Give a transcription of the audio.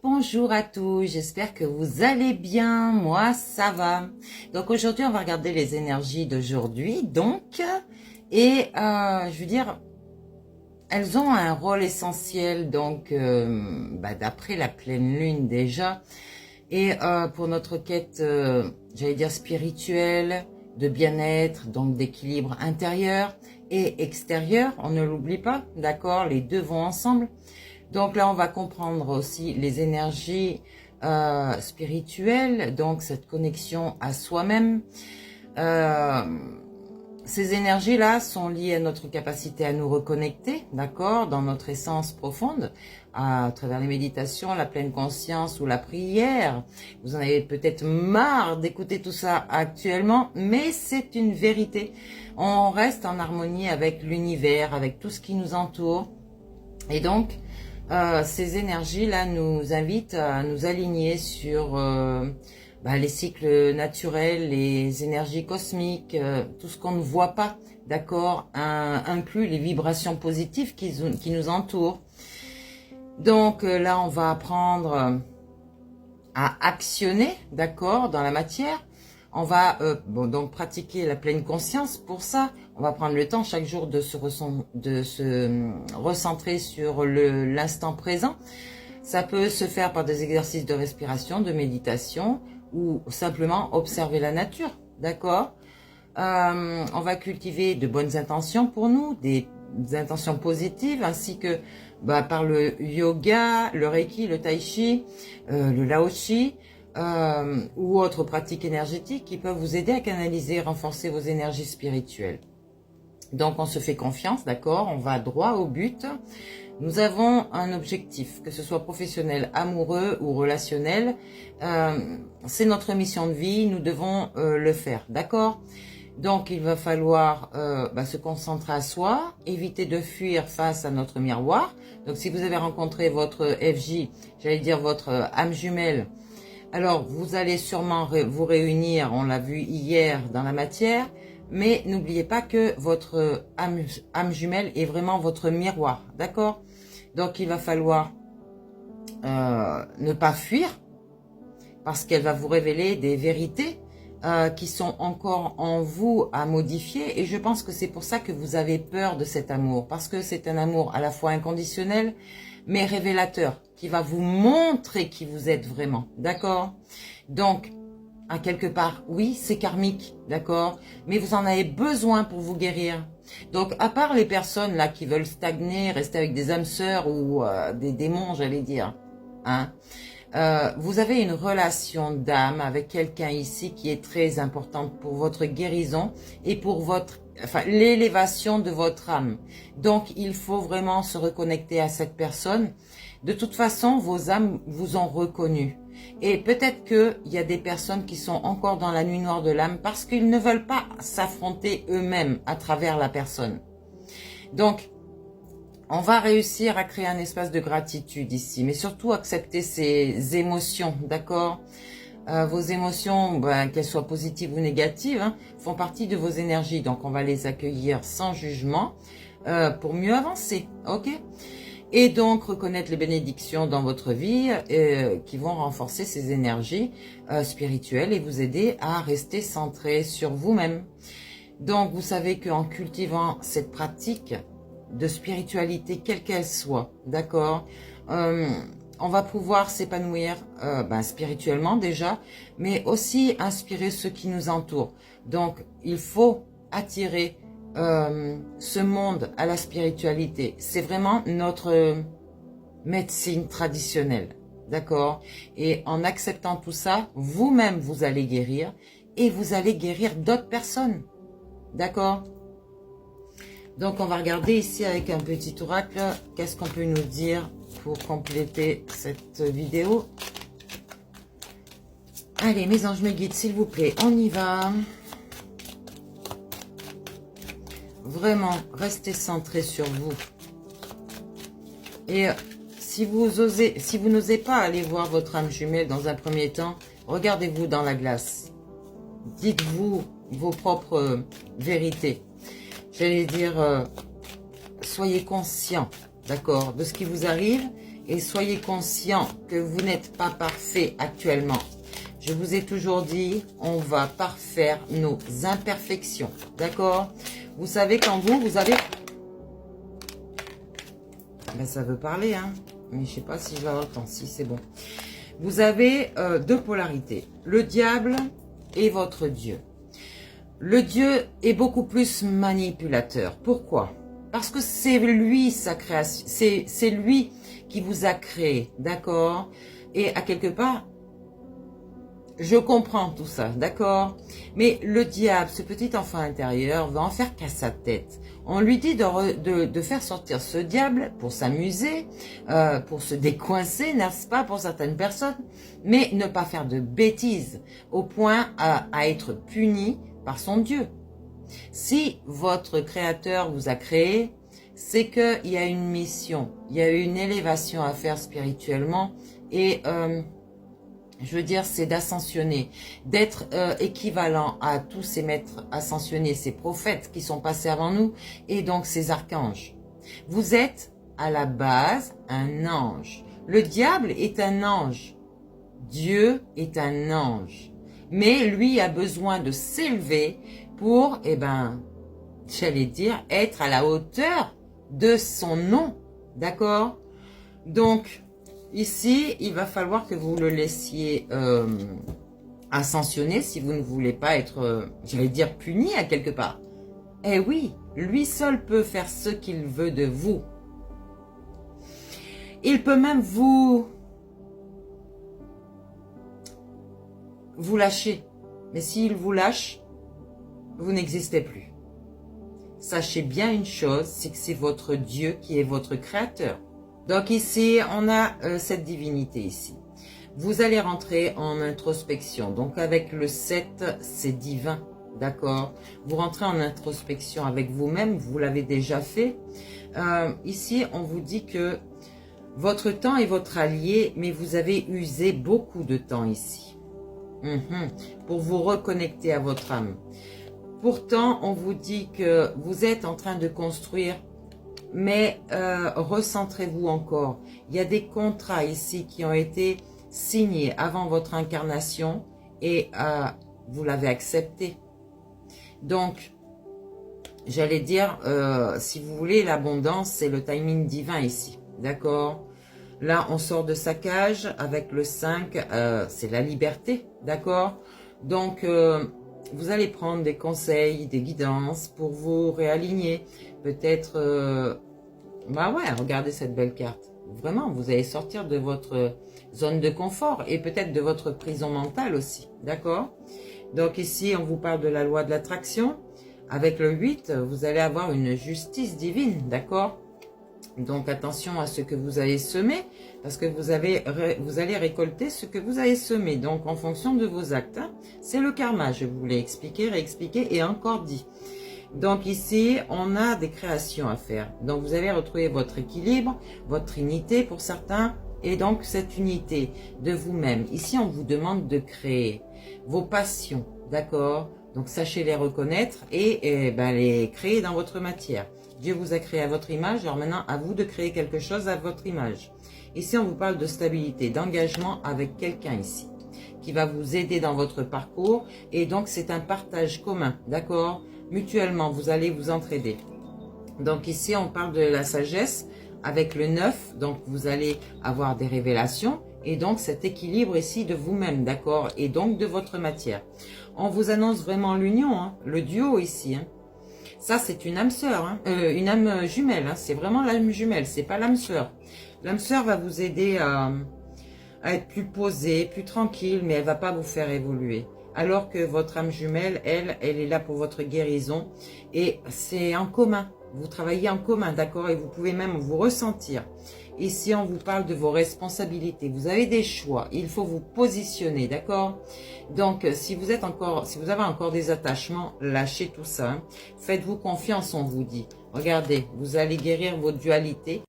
bonjour à tous, j'espère que vous allez bien, moi ça va. Donc aujourd'hui on va regarder les énergies d'aujourd'hui, je veux dire, elles ont un rôle essentiel, d'après la pleine lune déjà, pour notre quête, j'allais dire spirituelle, de bien-être, donc d'équilibre intérieur et extérieur, on ne l'oublie pas, d'accord, les deux vont ensemble. Donc là, on va comprendre aussi les énergies spirituelles, donc cette connexion à soi-même. Ces énergies-là sont liées à notre capacité à nous reconnecter, d'accord, dans notre essence profonde, à travers les méditations, la pleine conscience ou la prière. Vous en avez peut-être marre d'écouter tout ça actuellement, mais c'est une vérité. On reste en harmonie avec l'univers, avec tout ce qui nous entoure. Et donc, ces énergies-là nous invitent à nous aligner sur les cycles naturels, les énergies cosmiques, tout ce qu'on ne voit pas, d'accord, inclut les vibrations positives qui nous entourent. Donc là, on va apprendre à actionner, d'accord, dans la matière. On va donc pratiquer la pleine conscience. Pour ça, on va prendre le temps chaque jour de se recentrer sur l'instant présent. Ça peut se faire par des exercices de respiration, de méditation ou simplement observer la nature, d'accord. On va cultiver de bonnes intentions pour nous, des intentions positives, ainsi que par le yoga, le reiki, le tai chi, le laoshi, ou autres pratiques énergétiques qui peuvent vous aider à canaliser et renforcer vos énergies spirituelles. Donc on se fait confiance, d'accord, on va droit au but. Nous avons un objectif, que ce soit professionnel, amoureux ou relationnel. C'est notre mission de vie, nous devons le faire, d'accord. Donc il va falloir se concentrer à soi, éviter de fuir face à notre miroir. Donc si vous avez rencontré votre FJ, j'allais dire votre âme jumelle, alors vous allez sûrement vous réunir, on l'a vu hier dans la matière, mais n'oubliez pas que votre âme jumelle est vraiment votre miroir, d'accord? Donc il va falloir ne pas fuir, parce qu'elle va vous révéler des vérités qui sont encore en vous à modifier, et je pense que c'est pour ça que vous avez peur de cet amour, parce que c'est un amour à la fois inconditionnel, mais révélateur, qui va vous montrer qui vous êtes vraiment, d'accord? Donc, à quelque part, oui, c'est karmique, d'accord, mais vous en avez besoin pour vous guérir. Donc, à part les personnes là qui veulent stagner, rester avec des âmes sœurs ou des démons, j'allais dire, hein, vous avez une relation d'âme avec quelqu'un ici qui est très importante pour votre guérison et pour l'élévation de votre âme. Donc, il faut vraiment se reconnecter à cette personne. De toute façon, vos âmes vous ont reconnu. Et peut-être qu'il y a des personnes qui sont encore dans la nuit noire de l'âme parce qu'ils ne veulent pas s'affronter eux-mêmes à travers la personne. Donc, on va réussir à créer un espace de gratitude ici, mais surtout accepter ces émotions, d'accord? Vos émotions, qu'elles soient positives ou négatives, hein, font partie de vos énergies. Donc, on va les accueillir sans jugement pour mieux avancer, ok? Et donc, reconnaître les bénédictions dans votre vie qui vont renforcer ces énergies spirituelles et vous aider à rester centré sur vous-même. Donc, vous savez qu'en cultivant cette pratique de spiritualité, quelle qu'elle soit, d'accord, on va pouvoir s'épanouir spirituellement déjà, mais aussi inspirer ceux qui nous entourent. Donc, il faut attirer ce monde à la spiritualité. C'est vraiment notre médecine traditionnelle, d'accord? Et en acceptant tout ça, vous-même, vous allez guérir et vous allez guérir d'autres personnes, d'accord? Donc, on va regarder ici avec un petit oracle, qu'est-ce qu'on peut nous dire pour compléter cette vidéo. Allez, mes anges me guident, s'il vous plaît, on y va. Vraiment, restez centré sur vous. Et si vous n'osez pas aller voir votre âme jumelle dans un premier temps, regardez-vous dans la glace. Dites-vous vos propres vérités. J'allais dire, soyez conscient, d'accord, de ce qui vous arrive et soyez conscient que vous n'êtes pas parfait actuellement. Je vous ai toujours dit, on va parfaire nos imperfections, d'accord? Vous savez, quand vous avez... Ben, ça veut parler, hein, mais je sais pas si je vais avoir le temps. Si, c'est bon. Vous avez deux polarités, le diable et votre Dieu. Le Dieu est beaucoup plus manipulateur. Pourquoi? Parce que c'est lui sa création, c'est lui qui vous a créé, d'accord? Et à quelque part, je comprends tout ça, d'accord? Mais le diable, ce petit enfant intérieur, va en faire qu'à sa tête. On lui dit de faire sortir ce diable pour s'amuser, pour se décoincer, n'est-ce pas, pour certaines personnes, mais ne pas faire de bêtises, au point à être puni par son Dieu. Si votre Créateur vous a créé, c'est qu'il y a une mission, il y a une élévation à faire spirituellement et... je veux dire, c'est d'ascensionner, d'être équivalent à tous ces maîtres ascensionnés, ces prophètes qui sont passés avant nous, et donc ces archanges. Vous êtes à la base un ange. Le diable est un ange. Dieu est un ange. Mais lui a besoin de s'élever pour, j'allais dire, être à la hauteur de son nom. D'accord? Donc, ici, il va falloir que vous le laissiez ascensionner si vous ne voulez pas être, j'allais dire, puni à quelque part. Eh oui, lui seul peut faire ce qu'il veut de vous. Il peut même vous lâcher. Mais s'il vous lâche, vous n'existez plus. Sachez bien une chose, c'est que c'est votre Dieu qui est votre créateur. Donc ici, on a cette divinité ici. Vous allez rentrer en introspection. Donc avec le 7, c'est divin, d'accord? Vous rentrez en introspection avec vous-même, vous l'avez déjà fait. Ici, on vous dit que votre temps est votre allié, mais vous avez usé beaucoup de temps ici. Pour vous reconnecter à votre âme. Pourtant, on vous dit que vous êtes en train de construire, mais recentrez-vous encore. Il y a des contrats ici qui ont été signés avant votre incarnation et vous l'avez accepté. Donc, j'allais dire, si vous voulez, l'abondance, c'est le timing divin ici. D'accord? Là, on sort de sa cage avec le 5, c'est la liberté. D'accord? Donc, vous allez prendre des conseils, des guidances pour vous réaligner. Peut-être, regardez cette belle carte. Vraiment, vous allez sortir de votre zone de confort et peut-être de votre prison mentale aussi. D'accord? Donc ici, on vous parle de la loi de l'attraction. Avec le 8, vous allez avoir une justice divine. D'accord? Donc attention à ce que vous avez semé, parce que vous allez récolter ce que vous avez semé. Donc en fonction de vos actes, hein, c'est le karma. Je vous l'ai expliqué, réexpliqué et encore dit. Donc ici, on a des créations à faire. Donc vous allez retrouver votre équilibre, votre trinité pour certains, et donc cette unité de vous-même. Ici, on vous demande de créer vos passions, d'accord? Donc sachez les reconnaître et les créer dans votre matière. Dieu vous a créé à votre image, alors maintenant à vous de créer quelque chose à votre image. Ici, on vous parle de stabilité, d'engagement avec quelqu'un ici, qui va vous aider dans votre parcours. Et donc, c'est un partage commun, d'accord? Mutuellement, vous allez vous entraider. Donc ici, on parle de la sagesse avec le 9. Donc, vous allez avoir des révélations. Et donc, cet équilibre ici de vous-même, d'accord? Et donc, de votre matière. On vous annonce vraiment l'union, hein, le duo ici, hein. Ça, c'est une âme sœur, hein, une âme jumelle. Hein, c'est vraiment l'âme jumelle, c'est pas l'âme sœur. L'âme sœur va vous aider à être plus posée, plus tranquille, mais elle va pas vous faire évoluer. Alors que votre âme jumelle, elle est là pour votre guérison. Et c'est en commun. Vous travaillez en commun, d'accord? Et vous pouvez même vous ressentir. Ici, on vous parle de vos responsabilités. Vous avez des choix. Il faut vous positionner, d'accord? Donc, si vous avez encore des attachements, lâchez tout ça. Hein. Faites-vous confiance, on vous dit. Regardez, vous allez guérir vos dualités.